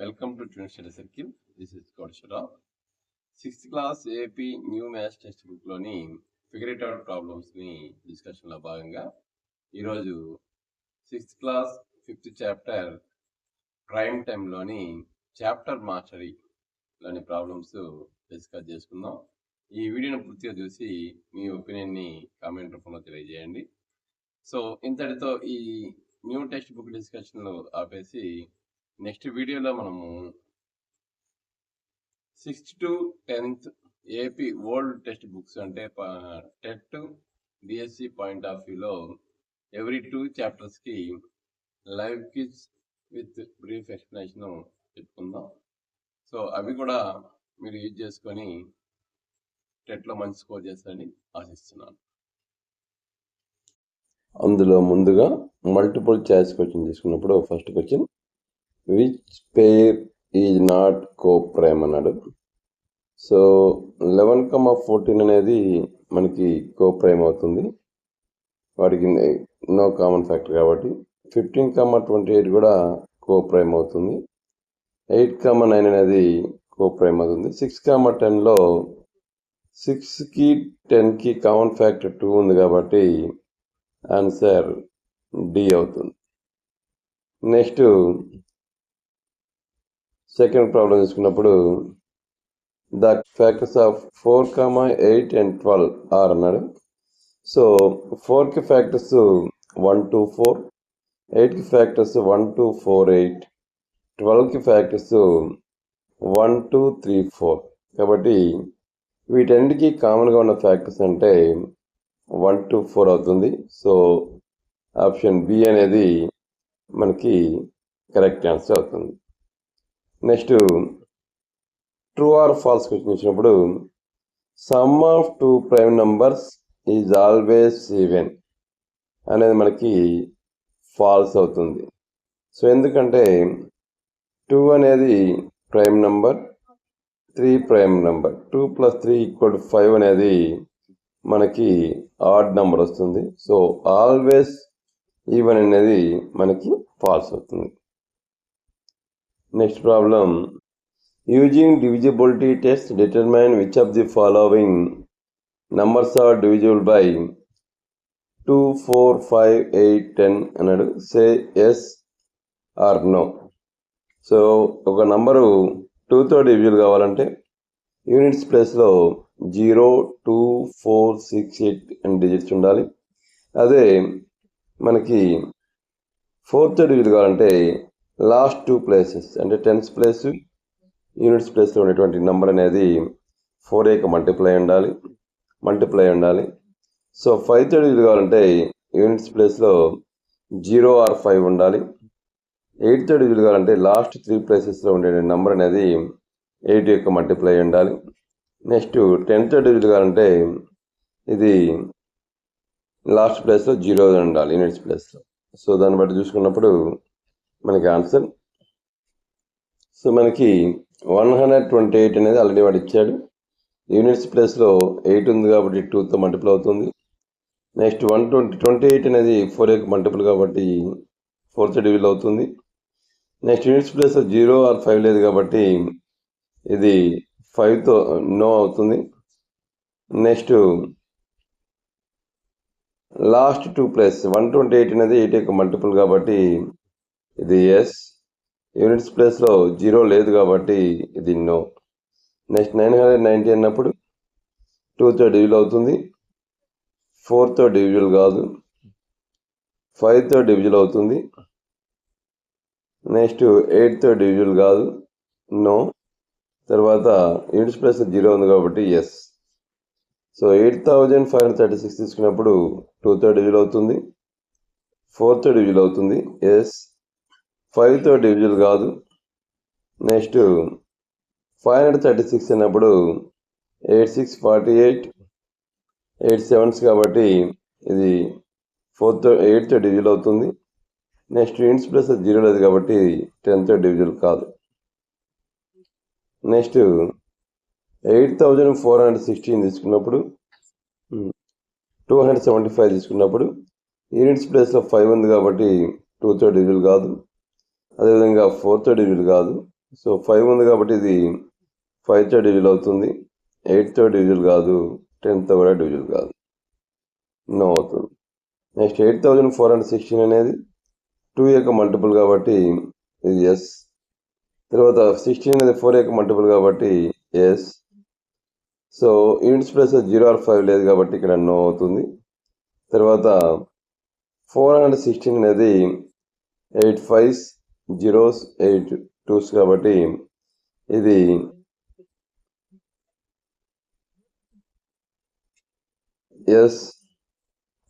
Welcome to Twin Study Circle. This is Kodeshwara. 6th class AP new maths text book లోని figure it out problems ని discussion లో భాగంగా ఈరోజు 6th class 5th chapter prime time లోని chapter mastery లోని problems discuss చేసుకుందాం. ఈ వీడియోని పూర్తిగా చూసి మీ ఒపీనియన్ ని కామెంట్ రూపంలో తెలియజేయండి. సో ఇంతటితో ఈ న్యూ టెక్స్ట్ బుక్ డిస్కషన్ లో ఆపేసి నెక్స్ట్ వీడియోలో మనము 6th to 10th AP old text books అంటే టెట్ డిఎస్సి పాయింట్ ఆఫ్ వ్యూలో ఎవ్రీ 2 చాప్టర్స్కి live quiz with brief explanation చెప్పుకుందాం. సో అవి కూడా మీరు యూజ్ చేసుకొని టెట్లో మంచి స్కోర్ చేస్తారని ఆశిస్తున్నాను. అందులో ముందుగా మల్టిపుల్ చాయిస్ క్వశ్చన్ తీసుకున్నప్పుడు first question which pair is not coprime అన్నాడు. సో 11,14 అనేది మనకి కోప్రైమ్ అవుతుంది, వాటికి నో కామన్ ఫ్యాక్టర్ కాబట్టి. 15,28 కూడా కోప్రైమ్ అవుతుంది. 8,9 అనేది కోప్రైమ్ అవుతుంది. 6,10లో 6కి 10కి కామన్ ఫ్యాక్టర్ 2 ఉంది కాబట్టి ఆన్సర్ డి అవుతుంది. నెక్స్ట్ సెకండ్ ప్రాబ్లం తీసుకున్నప్పుడు the factors of 4, 8 and 12 are అన్నాడు. సో 4కి ఫ్యాక్టర్స్ 1, 2, 4, 8కి ఫ్యాక్టర్స్ 1, 2, 4, 8, 12కి ఫ్యాక్టర్స్ 1, 2, 3, 4. కాబట్టి వీటన్నిటికీ కామన్గా ఉన్న ఫ్యాక్టర్స్ అంటే 1, 2, 4 అవుతుంది. సో ఆప్షన్ బి అనేది మనకి కరెక్ట్ ఆన్సర్ అవుతుంది. Next true or false question వచ్చినప్పుడు sum of 2 prime numbers is always even అనేది మనకి ఫాల్స్ అవుతుంది. సో ఎందుకంటే 2 అనేది ప్రైమ్ నంబర్, 3 ప్రైమ్ నంబర్, 2 + 3 = 5 అనేది మనకి ఆడ్ నంబర్ వస్తుంది. సో ఆల్వేస్ ఈవెన్ అనేది మనకి ఫాల్స్ అవుతుంది. Next problem using divisibility test determine which of the following numbers are divisible by 2, 4, 5, 8, 10 అన్నాడు. Say yes or no. So ఒక నంబరు 2తో డివిజిబుల్ కావాలంటే యూనిట్స్ ప్లేస్లో 0, 2, 4, 6, 8 అని డిజిట్స్ ఉండాలి. అదే మనకి 4తో డివిజిబుల్ కావాలంటే లాస్ట్ 2 ప్లేసెస్ అంటే టెన్స్ ప్లేస్ యూనిట్స్ ప్లేస్లో ఉన్నటువంటి నెంబర్ అనేది 4 మల్టిప్లై ఉండాలి. సో 5తో డివిజిబుల్ కావాలంటే యూనిట్స్ ప్లేస్లో 0 or 5 ఉండాలి. 8తో డివిజిబుల్ కావాలంటే లాస్ట్ 3 ప్లేసెస్లో ఉండే నెంబర్ అనేది 8 మల్టిప్లై ఉండాలి. నెక్స్ట్ 10తో డివిజిబుల్ కావాలంటే ఇది లాస్ట్ ప్లేస్లో 0 ఉండాలి యూనిట్స్ ప్లేస్లో. సో దాన్ని బట్టి చూసుకున్నప్పుడు మనకి ఆన్సర్. సో మనకి 128 అనేది ఆల్రెడీ వాడు ఇచ్చాడు. యూనిట్స్ ప్లేస్లో 8 ఉంది కాబట్టి 2తో మల్టిపుల్ అవుతుంది. నెక్స్ట్ 128 అనేది 4 మల్టిపుల్ కాబట్టి 4తో డివిజిబుల్ అవుతుంది. నెక్స్ట్ యూనిట్స్ ప్లేస్లో 0 or 5 లేదు కాబట్టి ఇది 5తో నో అవుతుంది. నెక్స్ట్ లాస్ట్ 2 ప్లేస్ 128 అనేది 8 మల్టిపుల్ కాబట్టి ఇది ఎస్. యూనిట్స్ ప్లేస్లో 0 లేదు కాబట్టి ఇది నో. నెక్స్ట్ 990 అన్నప్పుడు 2తో డివిజిబుల్ అవుతుంది, 4తో డివిజిబుల్ కాదు, 5తో డివిజిబుల్ అవుతుంది. నెక్స్ట్ 8తో డివిజిబుల్ కాదు, నో. తర్వాత యూనిట్స్ ప్లేస్లో 0 ఉంది కాబట్టి ఎస్. సో 8536 తీసుకున్నప్పుడు 2తో డివిజిబుల్ అవుతుంది, 4తో డివిజిబుల్ అవుతుంది, ఎస్. 5తో డివిజిబుల్ కాదు. నెక్స్ట్ 536 అన్నప్పుడు 8 6 48, 8 7s కాబట్టి ఇది 8తో డివిజిబుల్ అవుతుంది. నెక్స్ట్ యూనిట్స్ ప్లస్ 0 లేదు కాబట్టి 10తో డివిజిబుల్ కాదు. నెక్స్ట్ 8416 తీసుకున్నప్పుడు 275 తీసుకున్నప్పుడు యూనిట్స్ ప్లేస్లో 5 ఉంది కాబట్టి 2తో డివిజిబుల్ కాదు. అదేవిధంగా 4తో డివిజిబుల్ కాదు, సో 5 ఉంది కాబట్టి ఇది 5తో డివిజువల్ అవుతుంది, 8తో డివిజువల్ కాదు, 10తో కూడా డివిజువల్ కాదు, నో అవుతుంది. నెక్స్ట్ 8416 అనేది 2 యొక్క మల్టిపుల్ కాబట్టి ఇది ఎస్. తర్వాత 16 అనేది 4 యొక్క మల్టిపుల్ కాబట్టి yes. So units plus 0 or 5 లేదు కాబట్టి ఇక్కడ నో అవుతుంది. తర్వాత 416 అనేది 8 5s 0s 8 2s కాబట్టి ఇది ఎస్.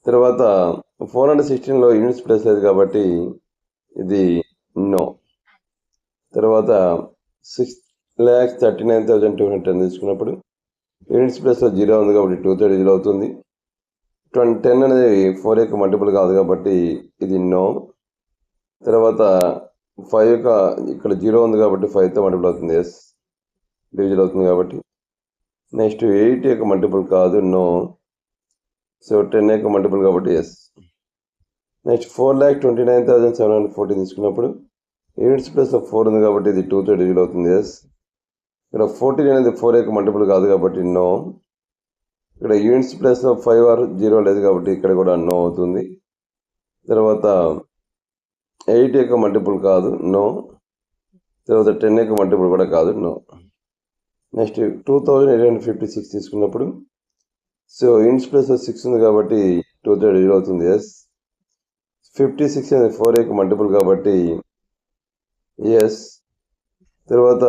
తర్వాత 416లో యూనిట్స్ ప్లస్ లేదు కాబట్టి ఇది నో. తర్వాత 6,39,210 తీసుకున్నప్పుడు యూనిట్స్ ప్లస్ 0 ఉంది కాబట్టి 2తో డివిజువల్ అవుతుంది. 10 అనేది 4 యొక్క మల్టిపుల్ కాదు కాబట్టి ఇది నో. తర్వాత 5 యొక్క ఇక్కడ 0 ఉంది కాబట్టి 5తో మల్టిపుల్ అవుతుంది, ఎస్, డివిజువల్ అవుతుంది కాబట్టి. నెక్స్ట్ 8 యొక్క మల్టిపుల్ కాదు, నో. సో 10 యొక్క మల్టిపుల్ కాబట్టి ఎస్. నెక్స్ట్ 4,29,740 తీసుకున్నప్పుడు యూనిట్స్ ప్లస్ 4 ఉంది కాబట్టి ఇది 2తో డివిజువల్ అవుతుంది, ఎస్. ఇక్కడ 14 అనేది 4 యొక్క మల్టిపుల్ కాదు కాబట్టి నో. ఇక్కడ యూనిట్స్ ప్లస్ 5 or 0 లేదు కాబట్టి ఇక్కడ కూడా నో అవుతుంది. తర్వాత 8 యొక్క మల్టిపుల్ కాదు, నో. తర్వాత 10 యొక్క మల్టిపుల్ కూడా కాదు, నో. నెక్స్ట్ 2856 తీసుకున్నప్పుడు సో యూనిట్స్ ప్లస్ 6 ఉంది కాబట్టి 2తో డివిజువల్ అవుతుంది, ఎస్. 56 అనేది 4 యొక్క మల్టిపుల్ కాబట్టి ఎస్. తర్వాత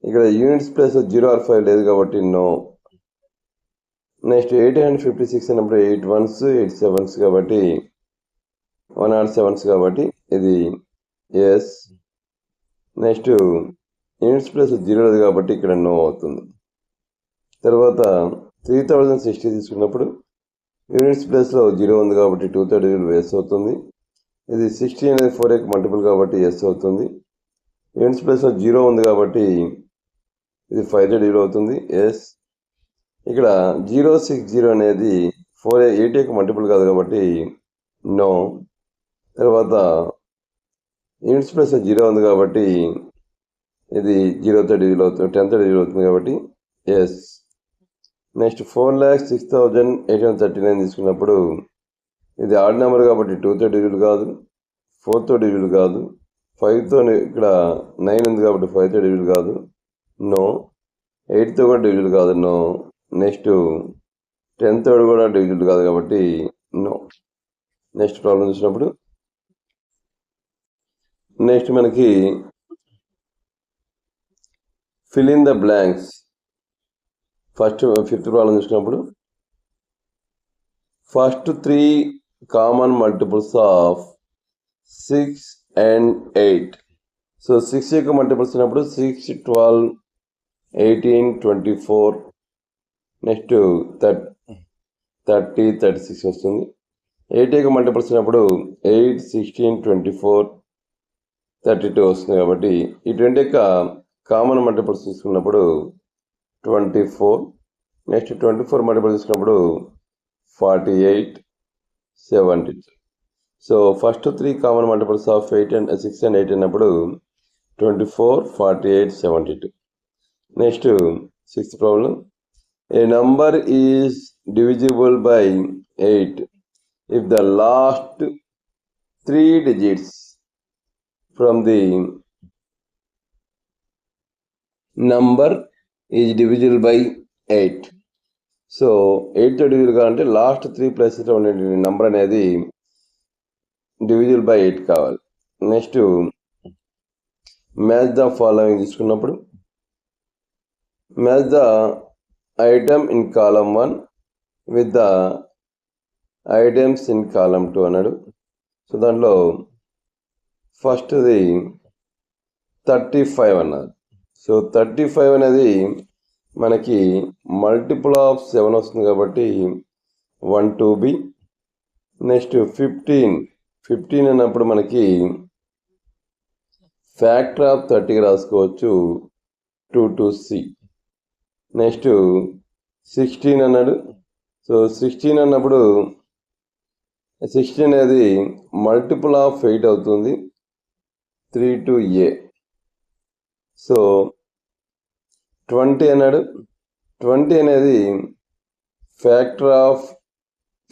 ఇక్కడ యూనిట్స్ ప్లస్ 0 or 5 లేదు కాబట్టి నో. నెక్స్ట్ 856 అన్నప్పుడు 8 1s 8 7s కాబట్టి 107s కాబట్టి ఇది ఎస్. నెక్స్ట్ యూనిట్స్ ప్లస్ 0 లేదు కాబట్టి ఇక్కడ నో అవుతుంది. తర్వాత 3060 తీసుకున్నప్పుడు యూనిట్స్ ప్లస్లో 0 ఉంది కాబట్టి 2తో డివిజువల్ ఎస్ అవుతుంది. ఇది 60 అనేది 4 యొక్క మల్టిపుల్ కాబట్టి ఎస్ అవుతుంది. యూనిట్స్ ప్లస్లో 0 ఉంది కాబట్టి ఇది 5తో డివిజువల్ అవుతుంది, ఎస్. ఇక్కడ 060 అనేది 8 యొక్క మల్టిపుల్ కాదు కాబట్టి నో. తర్వాత యూనిట్స్ ప్లస్ 0 ఉంది కాబట్టి ఇది 0తో డివిజువల్ అవుతుంది, 10తో డివిజువల్ అవుతుంది కాబట్టి ఎస్. నెక్స్ట్ 4,06,839 తీసుకున్నప్పుడు ఇది ఆడ్ నెంబర్ కాబట్టి 2తో డివిజువల్ కాదు, 4తో డివిజువల్ కాదు, 5తో ఇక్కడ 9 ఉంది కాబట్టి 5తో డివిజువల్ కాదు, నో. 8తో కూడా డివిజువల్ కాదు, నో. నెక్స్ట్ 10తో కూడా డివిజువల్ కాదు కాబట్టి నో. నెక్స్ట్ ప్రాబ్లం చూసినప్పుడు నెక్స్ట్ మనకి fill in the blanks. First 5th problem చూసినప్పుడు first 3 common multiples of 6 and 8. So 6 యొక్క మల్టిపుల్స్ ఉన్నప్పుడు 6 12 18 24 నెక్స్ట్ 30 36 వస్తుంది. 8 యొక్క మల్టిపుల్స్ ఉన్నప్పుడు 8 16 24 32 వస్తుంది కాబట్టి ఈ 20 యొక్క కామన్ మల్టిపుల్స్ తీసుకున్నప్పుడు 24. నెక్స్ట్ 24 మల్టిపుల్ తీసుకున్నప్పుడు 48 72. So first 3 common multiples of 6 and 8 అన్నప్పుడు 24 48 72. Next 6th problem. A number is divisible by 8 if the last 3 digits from the number is divisible by 8. So 8తో డివిజువల్ కావాలంటే లాస్ట్ 3 ప్లేసెస్లో ఉండే నెంబర్ అనేది divisible by 8 కావాలి. Next match the following తీసుకున్నప్పుడు match the item in column 1 with the items in column 2 అన్నాడు. So దాంట్లో ఫస్ట్ది 35 అన్నారు. సో 35 అనేది మనకి మల్టిపుల్ ఆఫ్ 7 వస్తుంది కాబట్టి 1 2b. నెక్స్ట్ 15 అన్నప్పుడు మనకి ఫ్యాక్టర్ ఆఫ్ 30 రాసుకోవచ్చు 2 2c. నెక్స్ట్ 16 అన్నాడు. సో 16 అన్నప్పుడు 16 అనేది మల్టిపుల్ ఆఫ్ 8 అవుతుంది 3 2a. సో 20 అన్నాడు. 20 అనేది ఫ్యాక్టర్ ఆఫ్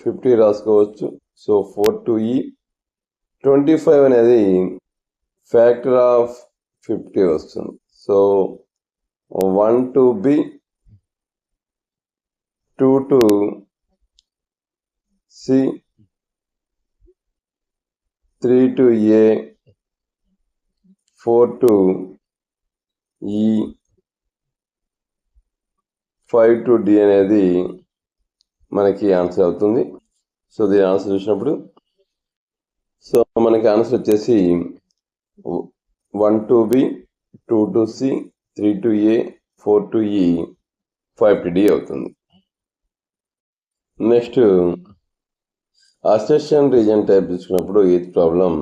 50 రాసుకోవచ్చు. So 4/2e. 25 అనేది ఫ్యాక్టర్ ఆఫ్ 50 వస్తుంది. So 1/2b, 2/c, 3/a, 4/e, 5/d అనేది మనకి ఆన్సర్ అవుతుంది. సో దీని ఆన్సర్ చూసినప్పుడు సో మనకి ఆన్సర్ వచ్చేసి 1/2b, 2/c, 3/a, 4/e, 5/d అవుతుంది. నెక్స్ట్ అసెషన్ రీజన్ టైప్ తీసుకున్నప్పుడు ఈ problem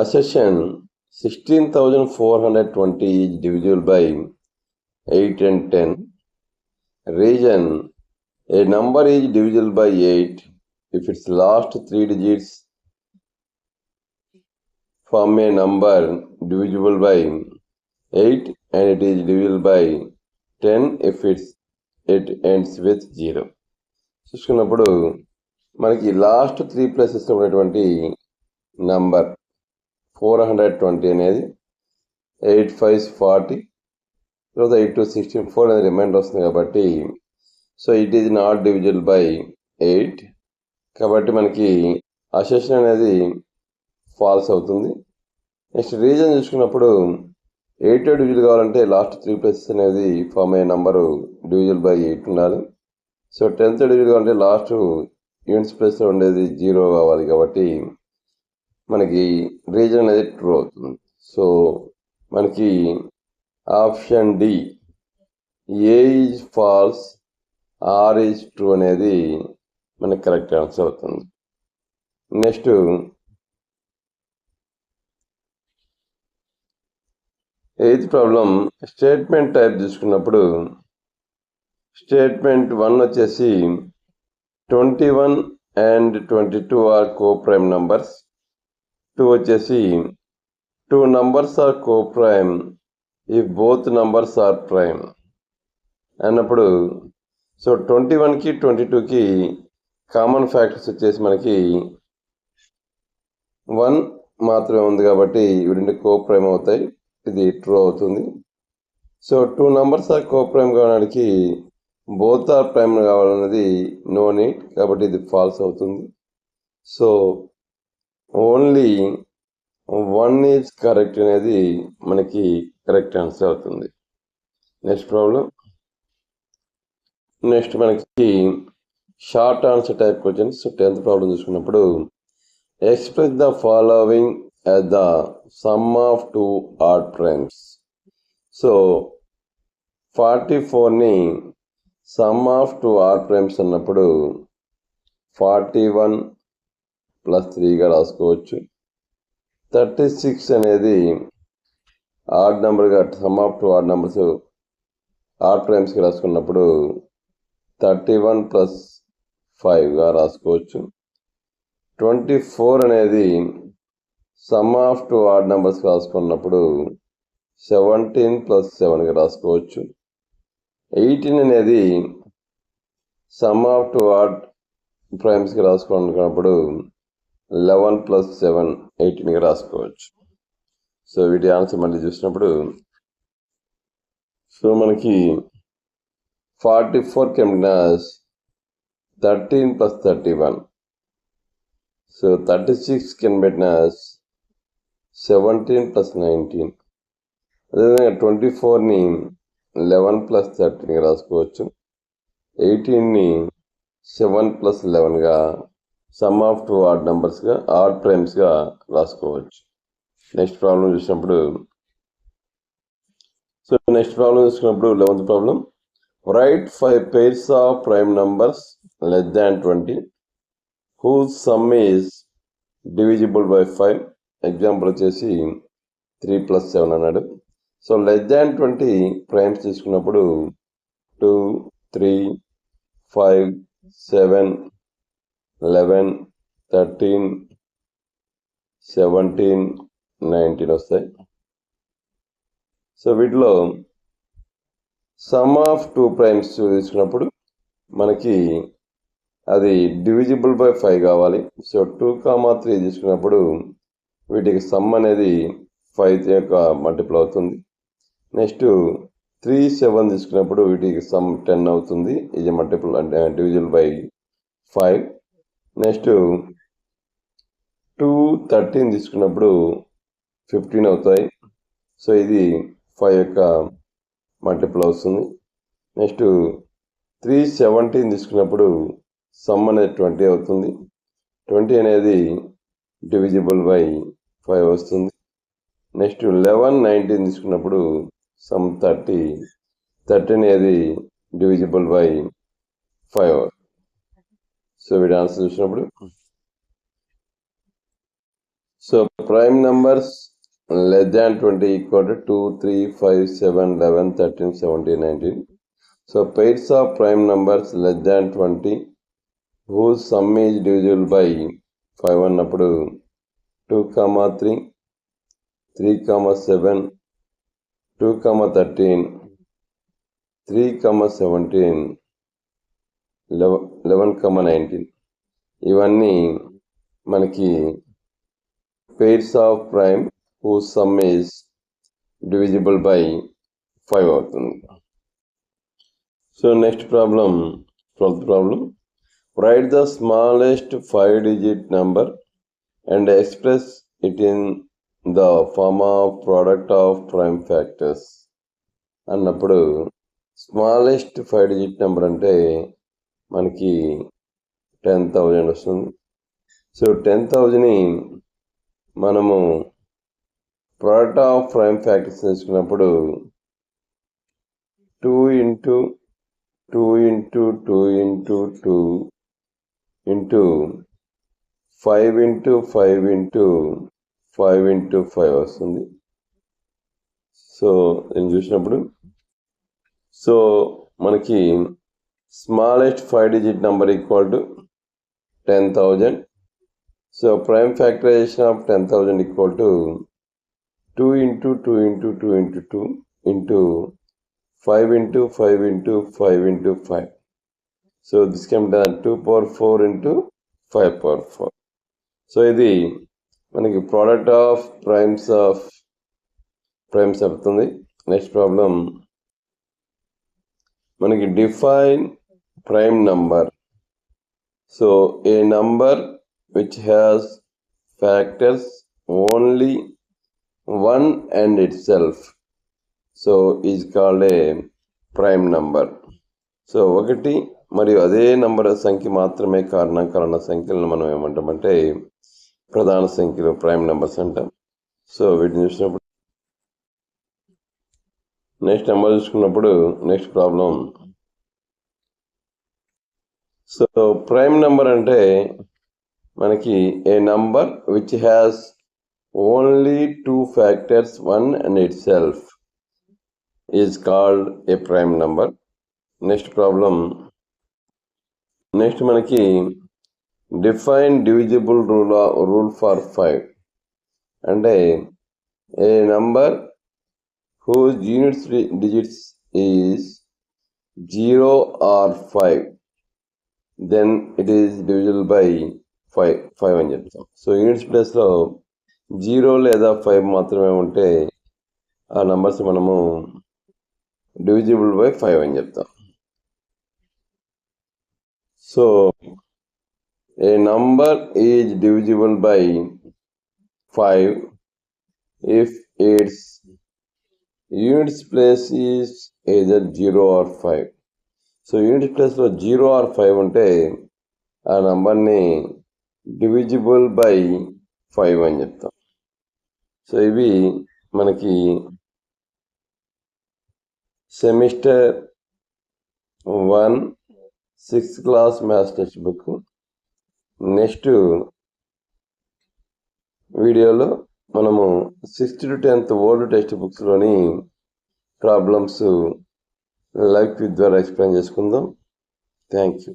assertion 16,420 is divisible by 8 and 10. Region, a number is divisible by 8 if its last 3 digits form a number divisible by 8 and it is divisible by 10 if it ends with 0. చూసుకున్నప్పుడు మనకి last 3 places ఉన్నటువంటి number 420 అనేది 8 5 40, తర్వాత 8 2 16, 4 అనేది reminder వస్తుంది కాబట్టి so it is not divisible by 8 కాబట్టి మనకి అసెషన్ అనేది ఫాల్స్ అవుతుంది. నెక్స్ట్ రీజన్ చూసుకున్నప్పుడు 8 డివిజిబుల్ కావాలంటే లాస్ట్ 3 ప్లేసెస్ అనేది ఫామ్ అయ్యే నంబరు డివిజిబుల్ బై 8 ఉండాలి. సో 10th డివిజిబుల్ కావాలంటే లాస్ట్ యూనిట్స్ ప్లేస్లో ఉండేది 0 కావాలి కాబట్టి మనకి రీజన్ అనేది ట్రూ అవుతుంది. సో మనకి option D A is false, R is true అనేది మనకి కరెక్ట్ ఆన్సర్ అవుతుంది. Next eighth problem statement type తీసుకున్నప్పుడు స్టేట్మెంట్ 1 వచ్చేసి 21 and 22 are coprime numbers. 2 వచ్చేసి 2 numbers are co-prime if both numbers are prime అన్నప్పుడు so 21కి 22కి common factors వచ్చేసి మనకి 1 మాత్రమే ఉంది కాబట్టి ఇవి రెండు కో-ప్రైమ్ అవుతాయి. ఇది ట్రూ అవుతుంది. సో 2 numbers are co-prime కావడానికి బోత్ ఆర్ ప్రైమ్ కావాలన్నది నో నీడ్ కాబట్టి ఇది ఫాల్స్ అవుతుంది. సో ఓన్లీ 1 ఈజ్ కరెక్ట్ అనేది మనకి కరెక్ట్ ఆన్సర్ అవుతుంది. నెక్స్ట్ ప్రాబ్లం నెక్స్ట్ మనకి short answer type questions. 10th problem చూసుకున్నప్పుడు express the following as the sum of 2 odd primes. So 44ని సమ్ ఆఫ్ 2 ఆడ్ ప్రైమ్స్ అన్నప్పుడు 41 + 3గా రాసుకోవచ్చు. 36 అనేది ఆడ్ నెంబర్గా sum of 2 odd numbers odd ప్రైమ్స్కి రాసుకున్నప్పుడు 31 + 5గా రాసుకోవచ్చు. 24 అనేది సమ్ ఆఫ్ 2 ఆడ్ నెంబర్స్ రాసుకున్నప్పుడు 17 + 7గా రాసుకోవచ్చు. 18 అనేది సమ్ ఆఫ్ 2 ఆడ్ ప్రైమ్స్కి రాసుకున్నప్పుడు 11 + 7 18గా రాసుకోవచ్చు. సో వీటి ఆన్సర్ మళ్ళీ చూసినప్పుడు సో మనకి 44 can be 13 + 31. So 36 can be 17 + 19. అదేవిధంగా 24ని 11 + 13గా రాసుకోవచ్చు. 18ని 7 + 11గా సమ్ ఆఫ్ 2 ఆడ్ నెంబర్స్గా ఆడ్ ప్రైమ్స్గా రాసుకోవచ్చు. నెక్స్ట్ ప్రాబ్లం చూసినప్పుడు సో నెక్స్ట్ ప్రాబ్లం చూసుకున్నప్పుడు 11th problem right 5 pairs of prime numbers less than 20 whose sum is divisible by 5. Example వచ్చేసి 3 + 7 అన్నాడు. సో లెస్ దాన్ 20 ప్రైమ్స్ తీసుకున్నప్పుడు 2 3 5 7 11 13 17 19 వస్తాయి. సో వీటిలో సమ్ ఆఫ్ 2 ప్రైమ్స్ తీసుకున్నప్పుడు మనకి అది డివిజిబుల్ బై 5 కావాలి. సో 2,3 తీసుకున్నప్పుడు వీటికి సమ్ అనేది 5 యొక్క మల్టిపుల్ అవుతుంది. నెక్స్ట్ 3, 7 తీసుకున్నప్పుడు వీటికి సమ్ 10 అవుతుంది. ఇది మల్టిపుల్ అంటే డివిజిబుల్ బై 5. నెక్స్ట్ 2, 13 తీసుకున్నప్పుడు 15 అవుతాయి. సో ఇది 5 యొక్క మల్టిపుల్ అవుతుంది. నెక్స్ట్ 3, 17 తీసుకున్నప్పుడు సమ్ అనేది 20 అవుతుంది. 20 అనేది డివిజిబుల్ బై 5 వస్తుంది. నెక్స్ట్ 11, 19 తీసుకున్నప్పుడు సమ్ 30 అనేది డివిజిబుల్ బై 5. సో వీటి ఆన్సర్ చూసినప్పుడు so prime numbers less than 20 equal to 2, 3, 5, 7, 11, 13, 17, 19. So pairs of prime numbers less than 20 whose sum is divisible by 5 అన్నప్పుడు 2, 3, 3, 7, 2, 13, 3, 17, 11, 19 ఇవన్నీ మనకి pairs of prime whose sum is divisible by 5 అవుతుంది. So next problem 12th problem. Write the smallest 5-digit number and express it in the form of product of prime factors అన్నప్పుడు smallest 5-digit number అంటే మనకి 10,000 వస్తుంది. So 10,000ని మనము product of prime factors తీసుకున్నప్పుడు 2 into 2 into 2 into 2 into 5 into 5 into 5 into 5 వస్తుంది. So నేను చూసినప్పుడు so మనకి smallest 5-digit number equal to 10,000. So prime factorisation of 10,000 equal to 2 into 2 into 2 into 2 into 5 into 5 into 5 into 5. So this can be done 2 power 4 into 5 power 4. So ఇది మనకి product of primes అవుతుంది. Next problem మనకి define prime number. So A number which has factors only 1 and itself so is called a prime number. So 1 మరియు అదే number సంఖ్య మాత్రమే కారణాంకాల సంఖ్యలను మనం ఏమంటామంటే ప్రధాన సంఖ్యలు ప్రైమ్ నెంబర్స్ అంటాం. సో వీటిని చూసినప్పుడు నెక్స్ట్ నెంబర్ చూసుకున్నప్పుడు next problem. So prime number అంటే మనకి a number which has only 2 factors 1 and itself is called a prime number. Next problem. Next మనకి define divisible rule for 5 అంటే a number whose units digits is 0 or 5 then it is divisible by 5 అని చెప్తాం. So units ప్లేస్లో 0 లేదా 5 మాత్రమే ఉంటే ఆ numbers మనము డివిజిబుల్ బై 5 అని చెప్తాం. So A number is divisible by 5 if it's units place is either 0 or 5. So unit ప్లేస్లో 0 or 5 ఉంటే ఆ నంబర్ని డివిజిబుల్ బై 5 అని చెప్తాం. సో ఇవి మనకి semester 1 6th class maths text book. Next వీడియోలో మనము 6th to 10th old text బుక్స్లోని ప్రాబ్లమ్స్ లైవ్ క్విజ్ ద్వారా ఎక్స్ప్లెయిన్ చేసుకుందాం. Thank you.